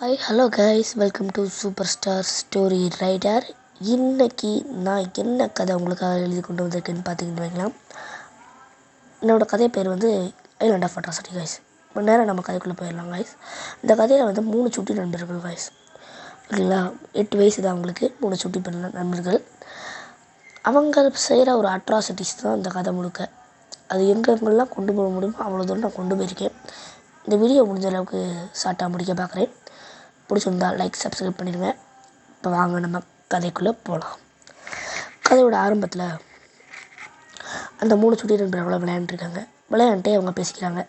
Hi hello guys, welcome to super star story writer. இன்றைக்கி நான் என்ன கதை உங்களுக்காக எழுதி கொண்டு வந்திருக்கேன்னு பார்த்தீங்கன்னு வைக்கலாம். என்னோடய கதை பேர் ஐலாண்ட் ஆஃப் அட்ராசிட்டி கைஸ். நேரம் நம்ம கதைக்குள்ளே போயிடலாம் கைஸ். இந்த கதையில் 3 சுட்டி நண்பர்கள் கைஸ். ஓகேங்களா, 8 வயசு தான் அவங்களுக்கு. 3 சுட்டி நண்பர்கள். அவங்க செய்கிற ஒரு அட்ராசிட்டிஸ் தான் இந்த கதை முழுக்க. அது எங்கெங்கெல்லாம் கொண்டு போக முடியுமோ அவ்வளோ தூரம் நான் கொண்டு போயிருக்கேன். இந்த வீடியோ முடிஞ்ச அளவுக்கு ஷார்ட்டாக முடிக்க பார்க்குறேன். பிடிச்சிருந்தா லைக், சப்ஸ்கிரைப் பண்ணிடுங்க. இப்போ வாங்க நம்ம கதைக்குள்ளே போகலாம். கதையோட ஆரம்பத்தில் அந்த 3 சுட்டி நண்பர்கள் விளையாண்டுருக்காங்க. விளையாண்டே அவங்க பேசிக்கிறாங்க.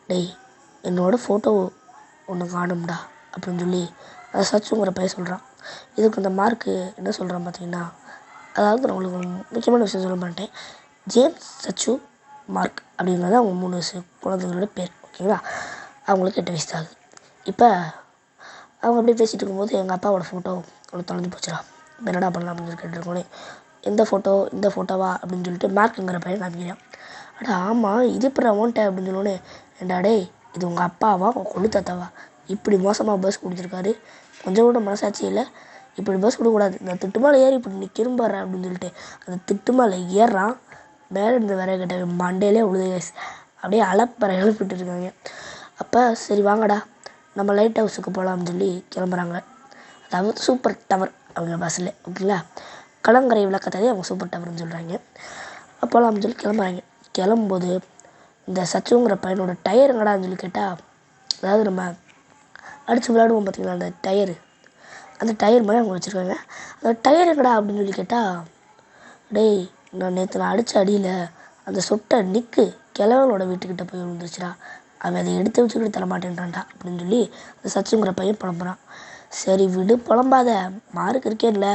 டேய், என்னோடய ஃபோட்டோ ஒன்று காணும்டா அப்படின்னு சொல்லி அதை சச்சுங்கிற பையன் சொல்கிறான். இதுக்கு அந்த மார்க்கு என்ன சொல்கிறான் பார்த்தீங்கன்னா, அதாவது நான் உங்களுக்கு முக்கியமான விஷயம் சொல்ல மாட்டேன். ஜேம்ஸ், சச்சு, மார்க் அப்படிங்கிறது அவங்க 3 குழந்தைங்களோட பேர். ஓகேங்களா, அவங்களுக்கு 8 வயசு தான் ஆகுது. இப்போ அவங்க அப்படியே பேசிகிட்டு இருக்கும்போது எங்கள் அப்பாவோட ஃபோட்டோ ஒன்று தொலைஞ்சு போச்சுடா. இப்போ என்னடா பண்ணலாம் அப்படின்னு சொல்லி கேட்டுருக்கோன்னே, இந்த ஃபோட்டோவா அப்படின்னு சொல்லிட்டு மார்க்குங்கிற பையன் காமிக்கிறான். அடா ஆமாம், இது இப்போ நான் ஓன்ட்டேன் அப்படின்னு சொல்லோன்னே, ஏண்டா டேய், இது உங்கள் அப்பாவா உங்கள் கொள்ளு தாத்தாவா? இப்படி மோசமாக பஸ் கொடுத்துருக்காரு, கொஞ்சம் கூட மனசாட்சி இல்லை. இப்படி பஸ் கொடுக்கக்கூடாது. இந்த திட்டு மேலே ஏறி இப்படி நிற்கிறேன் அப்படின்னு சொல்லிட்டு அந்த திட்டு மேலே ஏறுறான். மேலே இந்த வேற கிட்ட மண்டையிலே உழுது அப்படியே அலப்பறை எழுப்பிட்டு இருக்காங்க. அப்போ சரி வாங்கடா, நம்ம லைட் ஹவுஸுக்கு போகலாம்னு சொல்லி கிளம்புறாங்க. அதாவது சூப்பர் டவர் அவங்க பஸ்ஸில். ஓகேங்களா, கலங்கரை விளக்கத்ததே அவங்க சூப்பர் டவர்னு சொல்கிறாங்க. போகலாம்னு சொல்லி கிளம்புறாங்க. கிளம்பும்போது இந்த சச்சுங்கிற பையனோட டயர் எங்கடான்னு சொல்லி கேட்டால், அதாவது நம்ம அடித்து விளையாடுவோம் பார்த்திங்களா அந்த டயரு, அந்த டயர் மாதிரி அவங்க வச்சுருக்காங்க. அந்த டயர் எங்கடா அப்படின்னு சொல்லி கேட்டால், டேய், நான் அடித்த அடியில் அந்த சொட்டை நிற்கு கிழவனோட வீட்டுக்கிட்ட போய் விழுந்துருச்சுடா, அவன் அதை எடுத்து வச்சுக்கிட்டு தரமாட்டேன்றான்டா அப்படின்னு சொல்லி அந்த சச்சுங்கிற பையன் புலம்புறான். சரி விடு, புலம்பாத, மார்க் இருக்கேன்ல,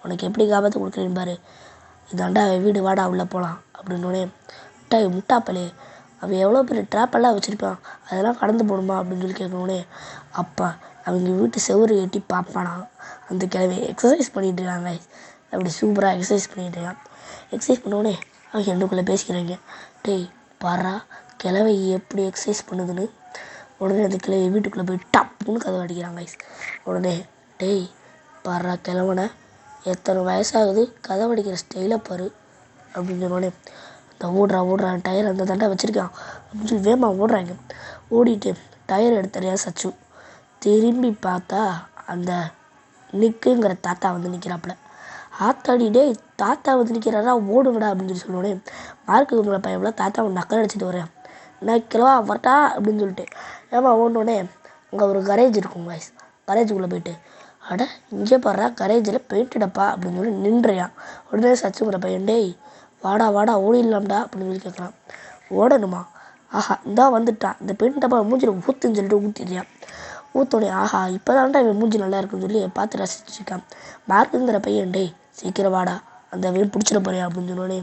உனக்கு எப்படி காபத்து கொடுக்குறேன்னு பாரு, இதாண்டா வீடு, வாடா உள்ளே போகலாம் அப்படின்னோடனே, முட்டாப்பலே, அவன் எவ்வளோ பெரிய ட்ராப்பெல்லாம் வச்சுருப்பான், அதெல்லாம் கடந்து போகணுமா அப்படின்னு சொல்லி கேட்கணுன்னே, அப்பா அவங்க வீட்டு செவரு எட்டி பார்ப்பானா அந்த கிழமை எக்ஸசைஸ் பண்ணிகிட்டு இருக்காங்க. அப்படி சூப்பராக எக்ஸசைஸ் பண்ணிகிட்டு இருக்கான். எக்ஸசைஸ் பண்ணோடனே அவங்க ரெண்டுக்குள்ளே பேசிக்கிறாங்க. டேய் பாரா, கிழவை எப்படி எக்ஸசைஸ் பண்ணுதுன்னு. உடனே அந்த கிழவை வீட்டுக்குள்ளே போய் டப்புன்னு கதவை அடிக்கிறாங்க. உடனே டேய் பாரா, கிழவனை எத்தனை வயசாகுது, கதவை அடிக்கிற ஸ்டைலை பாரு அப்படின்னு சொன்னோடனே, இந்த ஓடுறான் டயர் அந்த தண்டை வச்சுருக்கான் அப்படின்னு சொல்லி வேகமாக ஓடுறாங்க. ஓடிட்டு டயர் எடுத்தறியா சச்சு. திரும்பி பார்த்தா அந்த நிக்குங்கிற தாத்தா நிற்கிறாப்புல. ஆத்தாடிடே, தாத்தா நிற்கிறாரா, ஓடுங்கடா அப்படின்னு சொல்லி சொன்னோடனே, மார்க்குங்கிற பையன் தாத்தாவை நக்கல் அடிச்சிட்டு வரேன், நான் கிளவா வரட்டா அப்படின்னு சொல்லிட்டு ஏமா ஓடனோடனே அங்கே ஒரு கரேஜ் இருக்கும் வாய்ஸ். கரேஜுக்குள்ளே போயிட்டு, அட இங்கே பாடுறா, கரேஜில் பெயிண்ட்டுடப்பா அப்படின்னு சொல்லி நின்றுறான். உடனே சச்சுங்கிற பையன், டேய் வாடா ஓடிடலாம்டா அப்படின்னு சொல்லி கேட்குறான். ஓடணுமா? ஆஹா இந்தா வந்துட்டான், இந்த பெயிண்ட் டப்பா மூஞ்சில் ஊற்றுன்னு சொல்லிட்டு ஊற்றிடுறான். ஊற்றோடனே ஆஹா இப்போ தான்டா இவன் மூஞ்சி நல்லா இருக்குன்னு சொல்லி பார்த்து ரசிச்சுருக்கான். மார்க்குங்கிற பையன், டேய் சீக்கிரம் வாடா, அந்த வெயில் பிடிச்சிட போறியா அப்படின்னு சொன்னோடனே,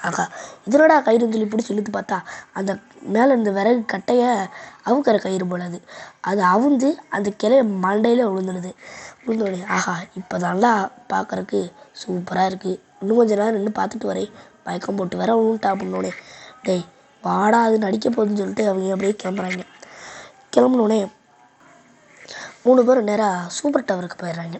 ஆகா இதனோடா கயிறுன்னு சொல்லி பிடிச்சி இழுத்து பார்த்தா அந்த மேலே இருந்த விறகு கட்டையை அவுக்கிற கயிறு போலது. அது அவுந்து அந்த கிளைய மண்டையில் விழுந்தோடனே, ஆஹா இப்போ தான்டா பார்க்குறக்கு சூப்பராக இருக்குது, இன்னும் கொஞ்சம் நேரம் நின்று பார்த்துட்டு வரேன், மயக்கம் போட்டு வேற விழுந்துட்டா அப்படின்னோடனே, டேய் வாடா அது நடிக்க போகுதுன்னு சொல்லிட்டு அவங்க அப்படியே கிளம்புறாங்க. கிளம்புனோடனே 3 பேரும் நேராக சூப்பர் டவருக்கு போயிடுறாங்க.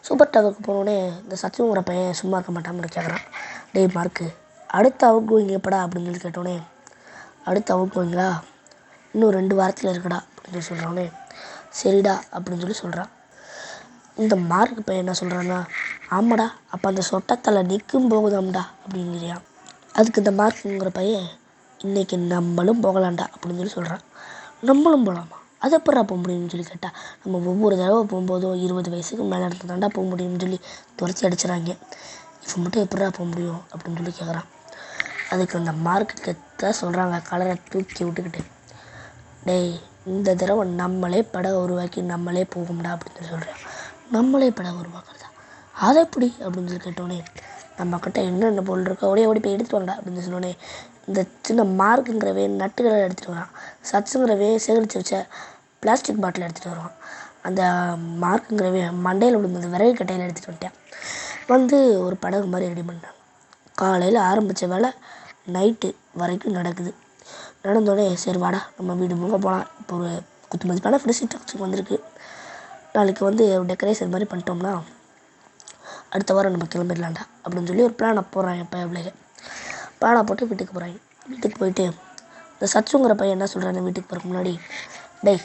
சூப்பர் டவருக்கு போனோடனே இந்த சச்சுங்கிற பையன் சும்மா இருக்க மாட்டான்னு கேட்குறான். டேய் மார்க்கு, அடுத்த அவுட் கோயிங் எப்படா அப்படின்னு சொல்லி கேட்டோடனே, அடுத்த அவுட் கோயிங்களா இன்னும் 2 வாரத்தில் இருக்குடா அப்படின்னு சொல்லி சொல்கிறோன்னே, சரிடா அப்படின்னு சொல்லி சொல்கிறான். இந்த மார்க்கு பையன் என்ன சொல்கிறான்னா, ஆமாடா அப்போ அந்த சொட்டத்தலை நிற்கும் போகுதாம்டா அப்படிங்கிறியான். அதுக்கு இந்த மார்க்குங்கிற பையன், இன்றைக்கி நம்மளும் போகலாம்டா அப்படின்னு சொல்லி சொல்கிறான். நம்மளும் போகலாமா? அது எப்படா போக முடியும்னு சொல்லி கேட்டால், நம்ம ஒவ்வொரு தடவை போகும்போதும் 20 வயசுக்கு மேலே எடுத்து தாண்டா போக முடியும்னு சொல்லி துரத்தி அடிச்சுறாங்க. இப்போ மட்டும் எப்படா போக முடியும் அப்படின்னு சொல்லி கேட்குறான். அதுக்கு அந்த மார்க்குக்கு தான் சொல்கிறாங்க, கலரை தூக்கி விட்டுக்கிட்டு, டேய் இந்த தடவை நம்மளே படகை உருவாக்கி நம்மளே போகும்டா அப்படின்னு சொல்லி சொல்கிறேன். நம்மளே படகை உருவாக்குறதா, அதை எப்படி அப்படின்னு சொல்லி கேட்டோடனே, நம்மக்கிட்ட என்னென்ன பொருள் இருக்கோ ஓடி போய் எடுத்துட்டு வாங்கடா அப்படின்னு சொன்னோடனே, இந்த சின்ன மார்க்குங்கிறவே நட்டுகளை எடுத்துகிட்டு வரான். சச்சுங்கிறவே சேகரித்து வச்ச பிளாஸ்டிக் பாட்டில் எடுத்துகிட்டு வருவான். அந்த மார்க்குங்கிறவே மண்டையில் விழுந்து அந்த விறகு கட்டையில் எடுத்துகிட்டு வந்துட்டேன். ஒரு படகு மாதிரி ரெடி பண்ணாங்க. காலையில் ஆரம்பித்த வேலை நைட்டு வரைக்கும் நடக்குது. நடந்தோடனே சரி வாடா நம்ம வீடு முக போகலாம், இப்போ ஒரு குத்து மதிப்பான ஃப்ரெஷ் டாக்ஸுக்கு வந்திருக்கு, நாளைக்கு வந்து டெக்கரேஷன் மாதிரி பண்ணிட்டோம்னா அடுத்த வாரம் நம்ம கிளம்பிடலாம்டா அப்படின்னு சொல்லி ஒரு பிளானை போடுறாங்க பையன். பிளானை போட்டு வீட்டுக்கு போகிறாங்க. வீட்டுக்கு போயிட்டு இந்த சச்சுங்கிற பையன் என்ன சொல்கிறாங்க, வீட்டுக்கு போகிறதுக்கு முன்னாடி, டேய்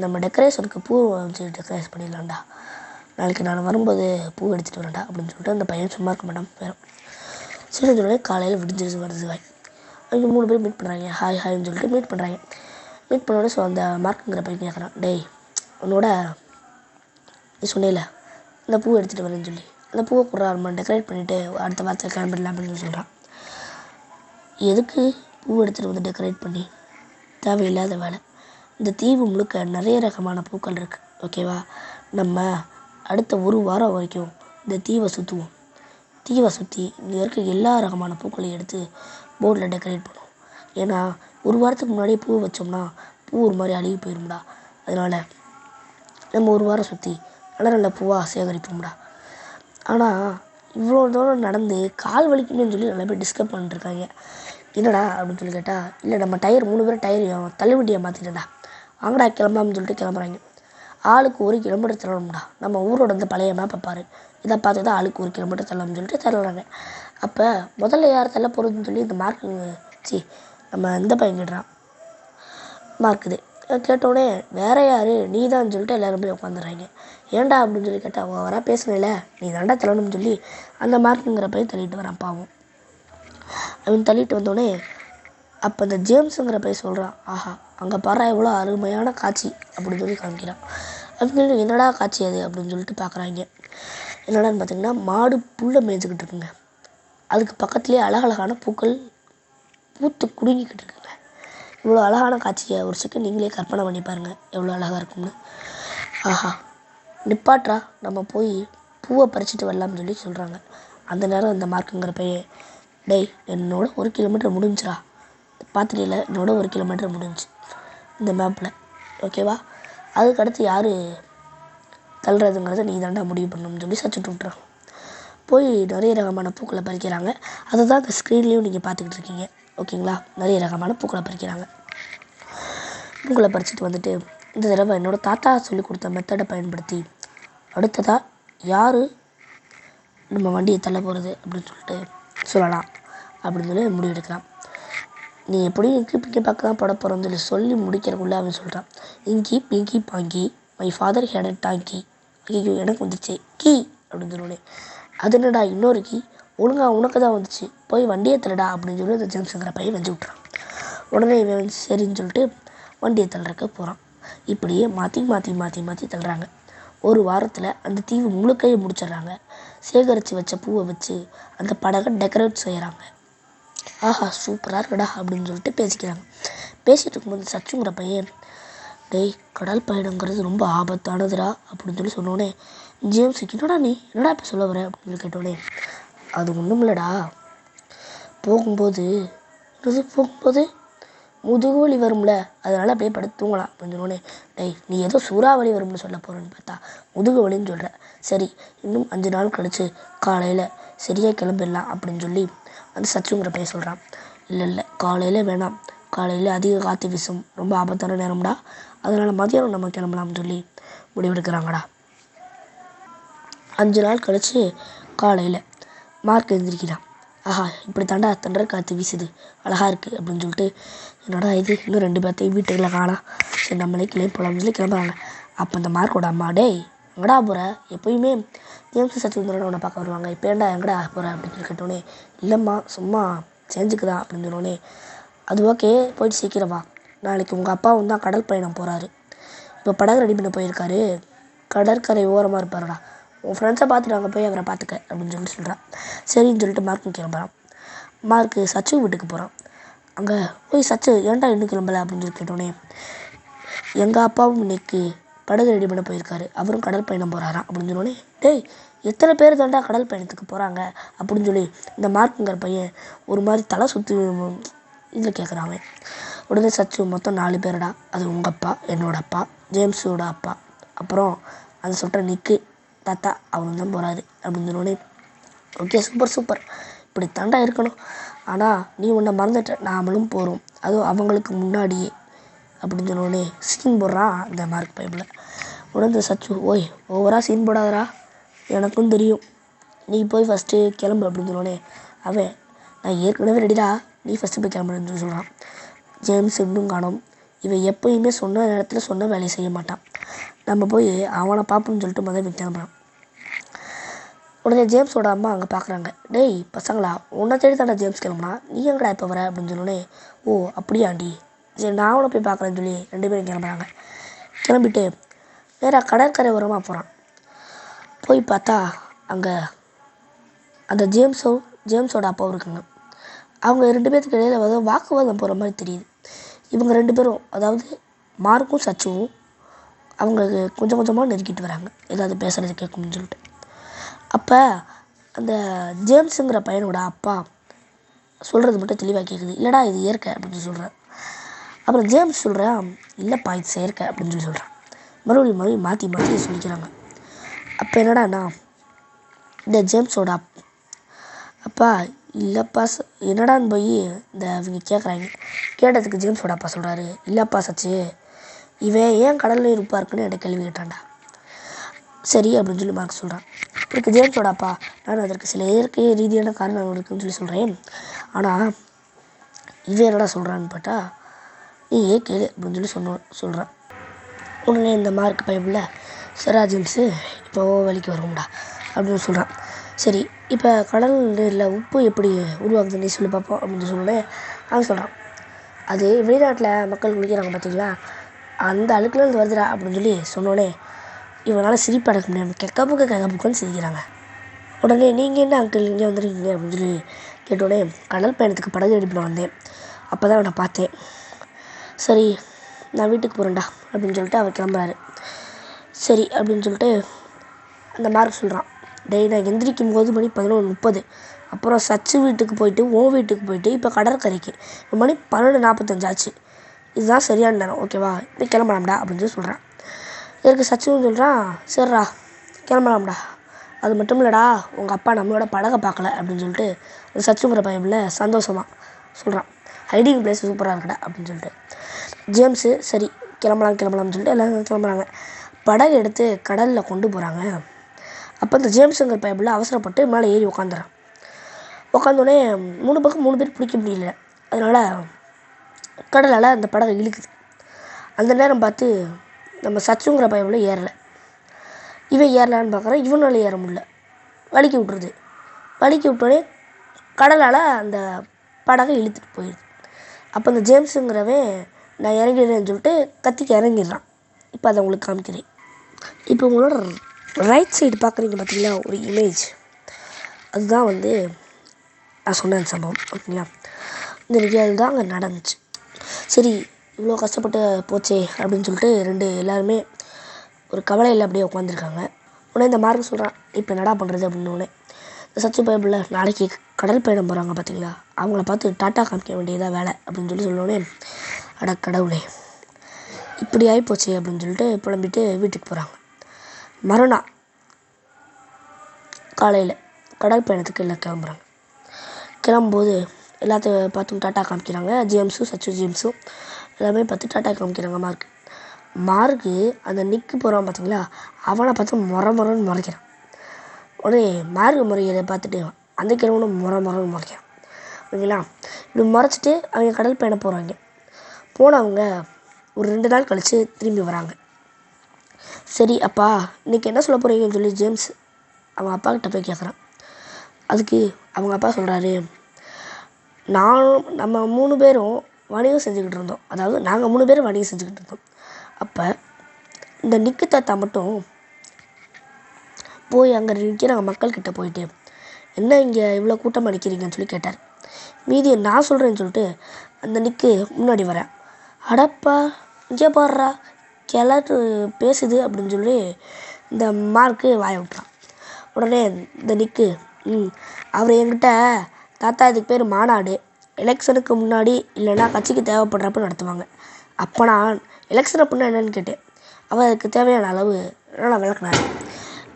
நம்ம டெக்கரேஷனுக்கு பூ வச்சு டெக்கரேஷன் பண்ணிடலாம்டா, நாளைக்கு நான் வரும்போது பூ எடுத்துகிட்டு வரேன்டா அப்படின்னு சொல்லிட்டு அந்த பையன் சும்மா இருக்க மாட்டான் வேறு. சரி சொல்லி காலையில் விடிஞ்சிருச்சு வருது வாய். அவங்க 3 பேர் மீட் பண்ணுறாங்க. ஹாய் ஹாய்ன்னு சொல்லிட்டு மீட் பண்ணுறாங்க. மீட் பண்ணோட ஸோ அந்த மார்க்குங்கிற பையன் கேட்குறான், டேய் உன்னோட நீ சொன்னேல இந்த பூ எடுத்துகிட்டு வரேன்னு சொல்லி அந்த பூவை கூட நம்ம டெக்கரேட் பண்ணிவிட்டு அடுத்த வாரத்தில் கிளம்பிடலாம் அப்படின்னு சொல்கிறான். எதுக்கு பூ எடுத்துகிட்டு வந்து டெக்கரேட் பண்ணி, தேவையில்லாத வேலை. இந்த தீவு முழுக்க நிறைய ரகமான பூக்கள் இருக்குது, ஓகேவா? நம்ம அடுத்த 1 வாரம் வரைக்கும் இந்த தீவை சுற்றுவோம். தீவை சுற்றி இங்கே இருக்க எல்லா ரகமான பூக்களையும் எடுத்து போர்டில் டெக்கரேட் பண்ணுவோம். ஏன்னா 1 வாரத்துக்கு முன்னாடியே பூ வச்சோம்னா பூ ஒரு மாதிரி அழுகி போயிடும்டா. அதனால் நம்ம 1 வாரம் சுற்றி நல்ல நல்ல பூவாக சேகரிப்போம்டா. ஆனால் இவ்வளோ தூரம் நடந்து கால் வலிக்குன்னு சொல்லி நிறைய பேர் டிஸ்கஸ் பண்ணிட்டுருக்காங்க. என்னடா அப்படின்னு சொல்லி கேட்டால், இல்லை நம்ம 3 பேர் டயரையும் தள்ளுவண்டியை மாற்றிட்டேன்டா, வாங்கடா கிளம்பான்னு சொல்லிட்டு கிளம்புறாங்க. ஆளுக்கு 1 கிலோமீட்டர் தள்ளணும்டா. நம்ம ஊரோட வந்து பழைய மேப்பை பாரு, இதை பார்த்து தான் ஆளுக்கு 1 கிலோமீட்டர் தள்ளணும்னு சொல்லிட்டு தள்ளுறாங்க. அப்போ முதல்ல யார் தள்ள போகிறதுன்னு சொல்லி இந்த மார்க்கு நம்ம இந்த பையன் கேட்டுறான். மார்க்குது கேட்டோடனே வேற யார் நீ தான் சொல்லிட்டு எல்லோரும் போய் உட்காந்துடுறாங்க. ஏன்டா அப்படின்னு சொல்லி கேட்டால், அவன் வரா பேசுனேல நீ தாண்டா தள்ளணும்னு சொல்லி அந்த மார்க்குங்கிற பையன் தள்ளிட்டு வரான். பாவம் அவன் தள்ளிட்டு வந்தோடனே அப்போ அந்த ஜேம்ஸுங்கிற பையன் சொல்கிறான், ஆஹா அங்கே பாரு எவ்வளோ அருமையான காட்சி அப்படின்னு சொல்லி காமிக்கிறான். அப்படின்னு என்னடா காட்சி அது அப்படின்னு சொல்லிட்டு பார்க்குறாங்க. என்னடான்னு பார்த்தீங்கன்னா மாடு புல்லை மேய்ஞ்சிக்கிட்டு இருக்குங்க. அதுக்கு பக்கத்துலேயே அழகழகான பூக்கள் பூத்து குடுங்கிக்கிட்டு இருக்குங்க. இவ்வளோ அழகான காட்சியை ஒரு செகண்ட் நீங்களே கற்பனை பண்ணி பாருங்கள், எவ்வளோ அழகாக இருக்கும்னு. ஆஹா நிப்பாட்ரா நம்ம போய் பூவை பறிச்சுட்டு வரலாம்னு சொல்லி சொல்கிறாங்க. அந்த நேரம் அந்த மார்க்குங்கிற பையன், டேய் என்னோட 1 கிலோமீட்டர் முடிஞ்சிடா, பார்த்துட்டில்ல என்னோட 1 கிலோமீட்டர் முடிஞ்சு இந்த மேப்பில், ஓகேவா? அதுக்கடுத்து யார் தள்ளுறதுங்கிறத நீ தாண்டா முடிவு பண்ணணும்னு சொல்லி சச்சுட்டு விட்றாங்க. போய் நிறைய ரகமான பூக்களை பறிக்கிறாங்க. அதை தான் அந்த ஸ்க்ரீன்லேயும் நீங்கள் பார்த்துக்கிட்டு இருக்கீங்க, ஓகேங்களா? நிறைய ரகமான பூக்களை பறிக்கிறாங்க. பூக்களை பறிச்சுட்டு வந்துட்டு இந்த தடவை என்னோடய தாத்தா சொல்லி கொடுத்த மெத்தடை பயன்படுத்தி அடுத்ததாக யார் நம்ம வண்டியை தள்ள போகிறது அப்படின்னு சொல்லிட்டு சொல்லலாம் அப்படின்னு சொல்லி முடிவெடுக்கலாம். நீ எப்படியும் இங்கி பிங்கி பார்க்க தான் பட போகிறோன்னு சொல்லி முடிக்கிறக்குள்ளே அவன் சொல்கிறான், inky pinky ponky my father had a donkey. ஐயோ எனக்கு வந்துச்சு கீ அப்படின்னு சொன்னோடனே, அது என்னடா இன்னொரு கீ, ஒழுங்கா உனக்கு தான் வந்துச்சு, போய் வண்டியை தள்ளடா அப்படின்னு சொல்லி அந்த ஜேம்ஸுங்கிற பையன் வச்சு விட்றான். உடனே இவன் சரின்னு சொல்லிட்டு வண்டியை தள்ளுறக்க போகிறான். இப்படியே மாற்றி மாற்றி மாற்றி மாற்றி தள்ளுறாங்க. 1 வாரத்தில் அந்த தீவு முழுக்கையை முடிச்சிடுறாங்க. சேகரித்து வச்ச பூவை வச்சு அந்த படகை டெக்கரேட் செய்கிறாங்க. ஆஹா சூப்பராக இருக்குடா அப்படின்னு சொல்லிட்டு பேசிக்கிறாங்க. பேசிகிட்டு இருக்கும்போது சச்சுங்கிற பையன், டேய் கடல் பயணங்கிறது ரொம்ப ஆபத்தானதுடா அப்படின்னு சொல்லி சொன்னோடனே ஜேம்ஸுக்கு, என்னடா இப்போ சொல்ல வர அப்படின்னு சொல்லி கேட்டோடனே, அது ஒன்றும் இல்லைடா, போகும்போது முதுகு வலி வரும்ல, அதனால் அப்படியே படுத்து தூங்கலாம் அப்படின்னு சொன்னோடனே, டேய் நீ ஏதோ சூறாவளி வரும்னு சொல்ல போகிறேன்னு பார்த்தா முதுகு வலின்னு சொல்கிற, சரி இன்னும் 5 நாள் கழித்து காலையில் சரியாக கிளம்பிடலாம் அப்படின்னு சொல்லி அந்த சச்சுங்கிற பையன் சொல்கிறான். இல்லை காலையில் வேணாம், காலையில் அதிக காற்று வீசும், ரொம்ப ஆபத்தான நேரம்டா, அதனால் மதியானம் நம்ம கிளம்பலாம்னு சொல்லி முடிவெடுக்கிறாங்கடா. 5 நாள் கழித்து காலையில் மார்க் எழுந்திரிக்கிறான். ஆஹா இப்படி தாண்டா தண்டர் காற்று வீசுது, அழகாக இருக்குது அப்படின்னு சொல்லிட்டு, என்னடா இது இன்னும் 2 பேர்த்தையும் வீட்டுக்குள்ள காணா, சரி நம்மளே போகலாம்னு சொல்லி கிளம்புறாங்க. அப்போ அந்த மார்க்கோட அம்மா, டேய் எங்கடா போகிற, எப்போயுமே ஜேம்ஸ் சச்சுந்திரன் உன்னை பார்க்க வருவாங்க, இப்போ ஏன்டா எங்கடா போகிற அப்படின்னு சொல்லி கேட்டோடனே, இல்லைம்மா சும்மா சேஞ்சுக்குதான் அப்படின்னு சொன்னோடனே, அது ஓகே போயிட்டு சீக்கிரம் வா, நாளைக்கு உங்கள் அப்பாவும் தான் கடல் பயணம் போகிறாரு, இப்போ படகு ரெடி பண்ண போயிருக்காரு, கடற்கரை ஓரமாக இருப்பாருடா, உன் ஃப்ரெண்ட்ஸை பார்த்துட்டு அங்கே போய் அவரை பார்த்துக்க அப்படின்னு சொல்லிட்டு சொல்கிறான். சரின்னு சொல்லிட்டு மார்க்கும் கிளம்புறான். மார்க்கு சச்சு வீட்டுக்கு போகிறான். அங்கே போய் சச்சு ஏன்டா இன்னும் கிளம்பலை அப்படின்னு சொல்லி கேட்டோடனே, எங்கள் அப்பாவும் இன்னைக்கு படகு ரெடி பண்ண போயிருக்காரு, அவரும் கடல் பயணம் போகிறாராம் அப்படின்னு சொன்னோடனே, டேய் எத்தனை பேர் தாண்டா கடல் பயணத்துக்கு போகிறாங்க அப்படின்னு சொல்லி இந்த மார்க்குங்கிற பையன் ஒரு மாதிரி தலை சுற்றி இதில் கேட்குறாங்க. உடனே சச்சு மொத்தம் 4 பேருடா, அது உங்கள் அப்பா, என்னோட அப்பா, ஜேம்ஸோட அப்பா, அப்புறம் அந்த சொல்கிற நிக்கு தாத்தா அவங்க தான் போகிறாரு அப்படின்னு சொன்னோடனே, ஓகே சூப்பர் இப்படி தாண்டா இருக்கணும், ஆனால் நீ உன்னை மறந்துட்ட, நாமளும் போகிறோம் அதுவும் அவங்களுக்கு முன்னாடியே அப்படின்னு சொன்னோடனே சீன் போடுறான் அந்த மார்க் பைப்பில். உடனே சச்சு ஓய் ஓவராக சீன் போடாதரா, எனக்கும் தெரியும், நீ போய் ஃபஸ்ட்டு கிளம்பு அப்படின்னு சொன்னோடனே அவன் நான் ஏற்கனவே ரெடிடா, நீ ஃபஸ்ட்டு போய் கிளம்புன்னு சொல்லி சொல்கிறான். ஜேம்ஸ் இன்னும் காணோம். இவன் எப்போயுமே சொன்ன நேரத்தில் சொன்ன வேலையை செய்ய மாட்டான். நம்ம போய் அவனை பார்ப்போம்னு சொல்லிட்டு முதல்ல கிளம்புறான். உடனே ஜேம்ஸோட அம்மா அங்கே பார்க்குறாங்க. டேய் பசங்களா, உன்னை தேடி தாண்டா ஜேம்ஸ் கிளம்புனா, நீ எங்கடா இப்போ வர அப்படின்னு சொன்னோடனே ஓ அப்படியாண்டி, சரி நான் அவனை போய் பார்க்குறேன்னு சொல்லி 2 பேரும் கிளம்புறாங்க. கிளம்பிட்டு நேராக கடற்கரை ஓரமாக போகிறான். போய் பார்த்தா அங்கே அந்த ஜேம்ஸோட அப்பாவும் இருக்குங்க. அவங்க 2 பேர்த்துக்கு இடையில வந்து வாக்குவாதம் போகிற மாதிரி தெரியுது. இவங்க 2 பேரும், அதாவது மார்க்கும் சச்சுவும் அவங்களுக்கு கொஞ்சம் கொஞ்சமாக நெருக்கிட்டு வராங்க, ஏதாவது பேசுகிறது கேட்கும்னு சொல்லிட்டு. அப்போ அந்த ஜேம்ஸுங்கிற பையனோட அப்பா சொல்கிறது மட்டும் தெளிவாக கேட்குது. இல்லைடா இது இயற்கை அப்படின்னு சொல்லி சொல்கிறேன். அப்புறம் ஜேம்ஸ் சொல்கிறேன் இல்லைப்பா இது செயற்கை அப்படின்னு சொல்லி சொல்கிறேன். மறுபடியும் மாற்றி சொல்லிக்கிறாங்க. அப்போ என்னடாண்ணா இந்த ஜேம்ஸோட அப்பா இல்லைப்பா என்னடான்னு போய் இவங்க கேட்குறாங்க. கேட்டதுக்கு ஜேம்ஸோட அப்பா சொல்கிறாரு, இல்லைப்பா சச்சு, இவன் ஏன் கடலில் இருப்பா இருக்குன்னு என்கிட்ட கேள்வி கேட்டான்டா. சரி அப்படின்னு சொல்லி மார்க் சொல்கிறான். இதுக்கு ஜேம்ஸோட அப்பா நான் அதற்கு சில இயற்கை ரீதியான காரணம் இருக்குன்னு சொல்லி சொல்கிறேன், ஆனால் இவன் என்னடா சொல்கிறான்னு பார்த்தா நீ ஏன் கேளு அப்படின்னு சொல்லி சொல்கிறான். உடனே இந்த மார்க் பைபிளில் சரா ஜேம்ஸு இப்போ வேலைக்கு வருவோம்டா அப்படின்னு சொல்கிறான். சரி இப்போ கடல் நீரில் உப்பு எப்படி உருவாகுதுன்னு சொல்லி பார்ப்போம் அப்படின்னு சொன்னோடனே அவன் சொல்கிறான், அது வெளிநாட்டில் மக்கள் குளிக்கிறாங்க பார்த்தீங்களா, அந்த அழுக்குலேருந்து வருதுடா அப்படின்னு சொல்லி சொன்னோடனே இவனால் சிரிப்பு அடக்க முடியாமல் கெக்கப்புக்குன்னு சிரிக்கிறாங்க. உடனே நீங்கள் என்ன அங்கிள் இங்கே வந்துருக்கீங்க அப்படின்னு சொல்லி கேட்டோடனே கடல் பயணத்துக்கு படகு எடுப்பில் வந்தேன், அப்போ தான் அவனை பார்த்தேன், சரி நான் வீட்டுக்கு போகிறேன்டா அப்படின்னு சொல்லிட்டு அவர் கிளம்புறாரு. சரி அப்படின்னு சொல்லிட்டு அந்த மார்க் சொல்கிறான், டேய் நான் எந்திரிக்கும் போது மணி 11:30, அப்புறம் சச்சு வீட்டுக்கு போயிட்டு வீட்டுக்கு போயிட்டு இப்போ கடற்கரைக்கு மணி 12:45 ஆச்சு, இதுதான் சரியான நேரம், ஓகேவா இப்போ கிளம்பலாம்டா அப்படின்னு சொல்லி சொல்கிறான். இதற்கு சச்சுன்னு சொல்கிறான், சரிடா கிளம்பலாம்டா, அது மட்டும் இல்லைடா உங்கள் அப்பா நம்மளோட படகை பார்க்கல அப்படின்னு சொல்லிட்டு ஒரு சச்சுங்கிற பைபிளில் சந்தோஷமாக சொல்கிறான். ஹைடிங் பிளேஸ் சூப்பராக இருக்கடா அப்படின்னு சொல்லிட்டு ஜேம்ஸு சரி கிளம்பலாம்னு சொல்லிட்டு எல்லோரும் கிளம்புறாங்க. படகு எடுத்து கடலில் கொண்டு போகிறாங்க. அப்போ இந்த ஜேம்ஸுங்கிற பைபிளில் அவசரப்பட்டு மேலே ஏறி உட்காந்தோடனே 3 பக்கம் 3 பேர் பிடிக்க முடியல, அதனால் கடலால் அந்த படகை இழுக்குது. அந்த நேரம் பார்த்து நம்ம சச்சுங்கிற பைபிளில் ஏறலை. இவன் ஏறலான்னு பார்க்குறான், இவனால ஏற முடியல, வலிக்கி விட்டோடனே கடலால் அந்த படகை இழுத்துட்டு போயிடுது. அப்போ அந்த ஜேம்ஸுங்கிறவன் நான் இறங்கிடுறேன்னு சொல்லிட்டு கத்திக்கு இறங்கிடுறான். இப்போ அதை உங்களுக்கு காமிக்கிறேன். இப்போ உங்களோட ரைட் சைடு பார்க்குறீங்க பார்த்தீங்களா ஒரு இமேஜ், அதுதான் வந்து நான் சொன்ன சம்பவம், ஓகேங்களா. இந்த நிகழ்வு தான் அங்கே நடந்துச்சு. சரி இவ்வளோ கஷ்டப்பட்டு போச்சே அப்படின்னு சொல்லிட்டு எல்லாருமே ஒரு கவலையில் அப்படியே உட்காந்துருக்காங்க. உடனே இந்த மார்க் சொல்கிறான், இப்போ என்னடா பண்ணுறது அப்படின்னு. இந்த சச்சு பைபிளில் நாளைக்கு கடல் பயணம் போகிறாங்க பார்த்தீங்களா, அவங்கள பார்த்து டாட்டா காமிக்க வேண்டியதாக வேலை அப்படின்னு சொல்லி சொன்னோடனே அட கடவுளே இப்படி ஆகிப்போச்சு அப்படின்னு சொல்லிட்டு புலம்பிட்டு வீட்டுக்கு போகிறாங்க. மறுநாள் காலையில் கடல் பயணத்துக்கு எல்லாம் கிளம்புறாங்க. கிளம்பும்போது எல்லாத்தையும் பார்த்து டாட்டா காமிக்கிறாங்க. ஜேம்ஸும் எல்லாமே பார்த்து டாட்டா காமிக்கிறாங்க. மார்க்கு அந்த நிக்கு போகிறான் பார்த்தீங்களா, அவனை பார்த்து முறைன்னு முறைக்கிறான். உடனே மார்க்கு முறையை பார்த்துட்டு அந்த கிழவனும் முறைன்னு முறைக்கிறான், ஓகேங்களா. இப்படி முறைச்சிட்டு அவங்க கடல் பயணம் போகிறாங்க. போனவங்க ஒரு 2 நாள் கழித்து திரும்பி வராங்க. சரி அப்பா இன்றைக்கி என்ன சொல்ல போகிறீங்கன்னு சொல்லி ஜேம்ஸ் அவங்க அப்பா கிட்ட போய் கேட்குறான். அதுக்கு அவங்க அப்பா சொல்கிறாரு, நம்ம 3 பேரும் வணிகம் செஞ்சுக்கிட்டு இருந்தோம், அதாவது நாங்கள் 3 பேரும் வணிகம் செஞ்சுக்கிட்டு இருந்தோம். அப்போ இந்த நிக்கு தாத்தா மட்டும் போய் அங்கே நிற்கிற மக்கள்கிட்ட போயிட்டு என்ன இங்கே இவ்வளோ கூட்டமாக நிற்கிறீங்கன்னு சொல்லி கேட்டார். மீதியை நான் சொல்கிறேன்னு சொல்லிட்டு அந்த நிக்கு முன்னாடி வரேன். அடப்பா இங்கே பாடுறா கிளறு பேசுது அப்படின்னு சொல்லி இந்த மார்க்கு வாய விட்டுறான். உடனே இந்த நிக்கு அவர் என்கிட்ட தாத்தா இதுக்கு பேர் மாநாடு, எலெக்ஷனுக்கு முன்னாடி இல்லைன்னா கட்சிக்கு தேவைப்படுறப்ப நடத்துவாங்க, அப்போ நான் எலெக்ஷன் அப்படின்னா என்னென்னு கேட்டேன். அவர் அதுக்கு தேவையான அளவு நான்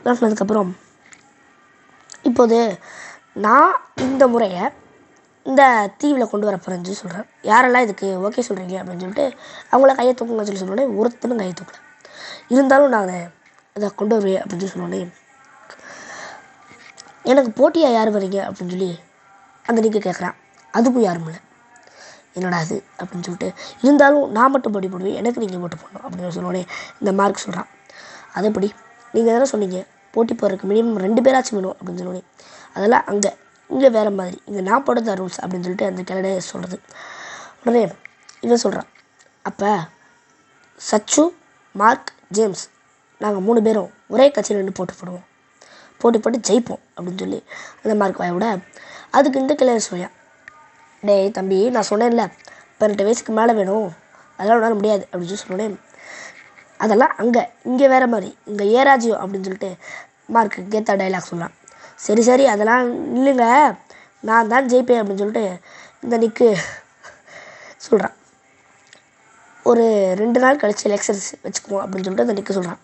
விளக்குனதுக்கப்புறம் இப்போது நான் இந்த முறையை இந்த தீவில் கொண்டு வர போகிறேன்னு சொல்கிறேன், யாரெல்லாம் இதுக்கு ஓகே சொல்கிறீங்க அப்படின்னு சொல்லிட்டு அவங்கள கையை தூக்குங்கன்னு சொல்லி சொன்னோடனே ஒருத்தனும் கையை தூக்கல. இருந்தாலும் நான் அதை கொண்டு வருவேன் அப்படின்னு சொல்லி சொன்னோன்னே, எனக்கு போட்டியாக யார் வரீங்க அப்படின்னு சொல்லி அந்த நிக்கு கேட்குறான். அதுக்கும் யாரும் இல்லை. என்னடா அது அப்படின்னு சொல்லிட்டு, இருந்தாலும் நான் மட்டும் போட்டி போடுவேன், எனக்கு நீங்கள் போட்டு போடணும் அப்படின்னு சொன்னோடனே இந்த மார்க் சொல்கிறான். அதுபடி நீங்கள் எதனா சொன்னீங்க, போட்டி போடுறதுக்கு மினிமம் 2 பேராச்சும் வேணும் அப்படின்னு சொன்னோடனே, அதெல்லாம் இங்கே வேறு மாதிரி, இங்கே நான் போடுறத ரூல்ஸ் அப்படின்னு சொல்லிட்டு அந்த கிளடே சொல்கிறது. உடனே இவன் சொல்கிறான், அப்போ சச்சு, மார்க், ஜேம்ஸ் நாங்கள் 3 பேரும் ஒரே கட்சியில் நின்று போட்டு போட்டு ஜெயிப்போம் அப்படின்னு சொல்லி அந்த மார்க் வாய விட, அதுக்கு இந்த கிளை சொல்லியா, டேய் தம்பி, நான் சொன்னேன்ல 18 வயசுக்கு மேலே வேணும், அதெல்லாம் உடனே முடியாது அப்படின்னு சொல்லி சொன்னேன். அதெல்லாம் இங்கே வேறு மாதிரி, இங்கே ஏராஜியம் அப்படின்னு சொல்லிட்டு மார்க்கு கேத்தா டைலாக் சொல்லலாம். சரி அதெல்லாம் இல்லைங்க, நான் தான் ஜெயிப்பேன் அப்படின்னு சொல்லிட்டு இந்த நிக்கு சொல்கிறான். ஒரு 2 நாள் கழிச்சு எலெக்ஷன்ஸ் வச்சுக்குவோம் அப்படின்னு சொல்லிட்டு அந்த நிக்கு சொல்கிறான்.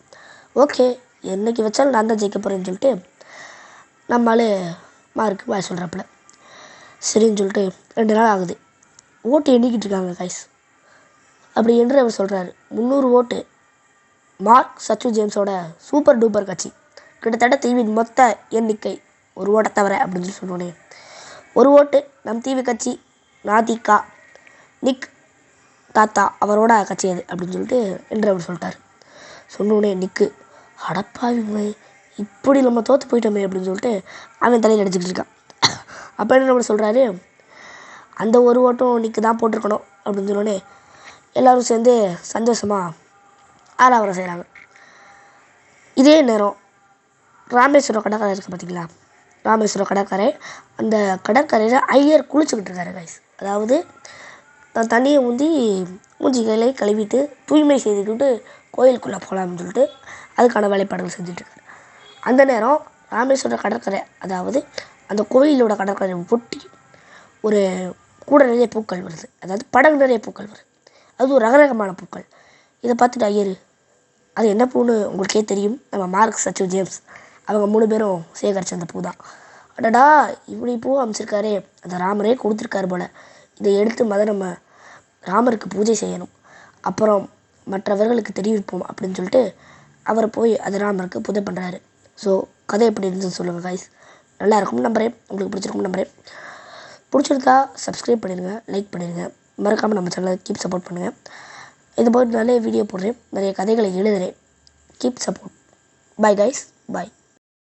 ஓகே, என்றைக்கு வச்சாலும் நான் தான் ஜெயிக்க போகிறேன்னு சொல்லிட்டு நம்மளால் மார்க்கு வாய் சொல்கிறாப்புல. சரின்னு சொல்லிட்டு 2 நாள் ஆகுது. ஓட்டு எண்ணிக்கிட்டு இருக்காங்க கைஸ். அப்படி என்று அவர் சொல்கிறாரு, 300 ஓட்டு மார்க், சச்சு, ஜேம்ஸோட சூப்பர் டூப்பர் கட்சி, கிட்டத்தட்ட தீவின் மொத்த எண்ணிக்கை 1 ஓட்டை தவிர அப்படின்னு சொல்லி சொன்னோன்னே, 1 ஓட்டு நம் தீவி கட்சி நாதிகா நிக் தாத்தா அவரோட கட்சி அது அப்படின்னு சொல்லிட்டு என்று அவர் சொல்லிட்டார். சொன்னோடனே நிக்கு, அடப்பாவிங்களே, இப்படி நம்ம தோற்று போயிட்டோமே அப்படின்னு சொல்லிட்டு அவன் தலையில் அடிச்சுக்கிட்டு இருக்கான். அப்போ என்ன நம்ம சொல்கிறாரு, அந்த 1 ஓட்டும் நிக்கு தான் போட்டிருக்கணும் அப்படின்னு சொன்னோடனே எல்லோரும் சேர்ந்து சந்தோஷமாக ஆரவாரம் செய்கிறாங்க. இதே நேரம் ராமேஸ்வரம் கடற்கரை இருக்குது பார்த்தீங்களா, ராமேஸ்வரம் கடற்கரை, அந்த கடற்கரையில் ஐயர் குளிச்சுக்கிட்டு இருக்காரு கைஸ். அதாவது தண்ணியை ஊற்றி மூஞ்சி கையிலே கழுவிட்டு தூய்மை செய்துக்கிட்டு கோயிலுக்குள்ளே போகலாம்னு சொல்லிட்டு அதுக்கான வேலைப்பாடுகள் செஞ்சுட்ருக்காரு. அந்த நேரம் ராமேஸ்வரம் கடற்கரை, அதாவது அந்த கோயிலோட கடற்கரை ஒட்டி ஒரு கூட நிறைய பூக்கள் வருது, அதாவது படகு நிறைய பூக்கள் வருது. அது ஒரு ரகரகமான பூக்கள். இதை பார்த்துட்டு ஐயர், அது என்ன பூன்னு உங்களுக்கே தெரியும், நம்ம மார்க், சச்சு, ஜேம்ஸ் அவங்க 3 பேரும் சேகரித்த அந்த பூ தான். அடடா, இப்படி பூ அமைச்சிருக்காரே, அந்த ராமரே கொடுத்துருக்காரு போல், இதை எடுத்து நம்ம ராமருக்கு பூஜை செய்யணும், அப்புறம் மற்றவர்களுக்கு தெரிவிப்போம் அப்படின்னு சொல்லிட்டு அவரை போய் அது ராமருக்கு பூஜை பண்ணுறாரு. ஸோ கதை எப்படி இருந்துன்னு சொல்லுங்கள் கைஸ். நல்லா இருக்கும்னு நம்புறேன், உங்களுக்கு பிடிச்சிருக்கும்னு நம்புறேன். பிடிச்சிருந்தா சப்ஸ்கிரைப் பண்ணிடுங்க, லைக் பண்ணிடுங்க, மறக்காமல் நம்ம சேனலை கீப் சப்போர்ட் பண்ணுங்கள். இது போல் நிறைய வீடியோ போடுறேன், நிறைய கதைகளை எழுதுகிறேன். Keep support. Bye guys, by.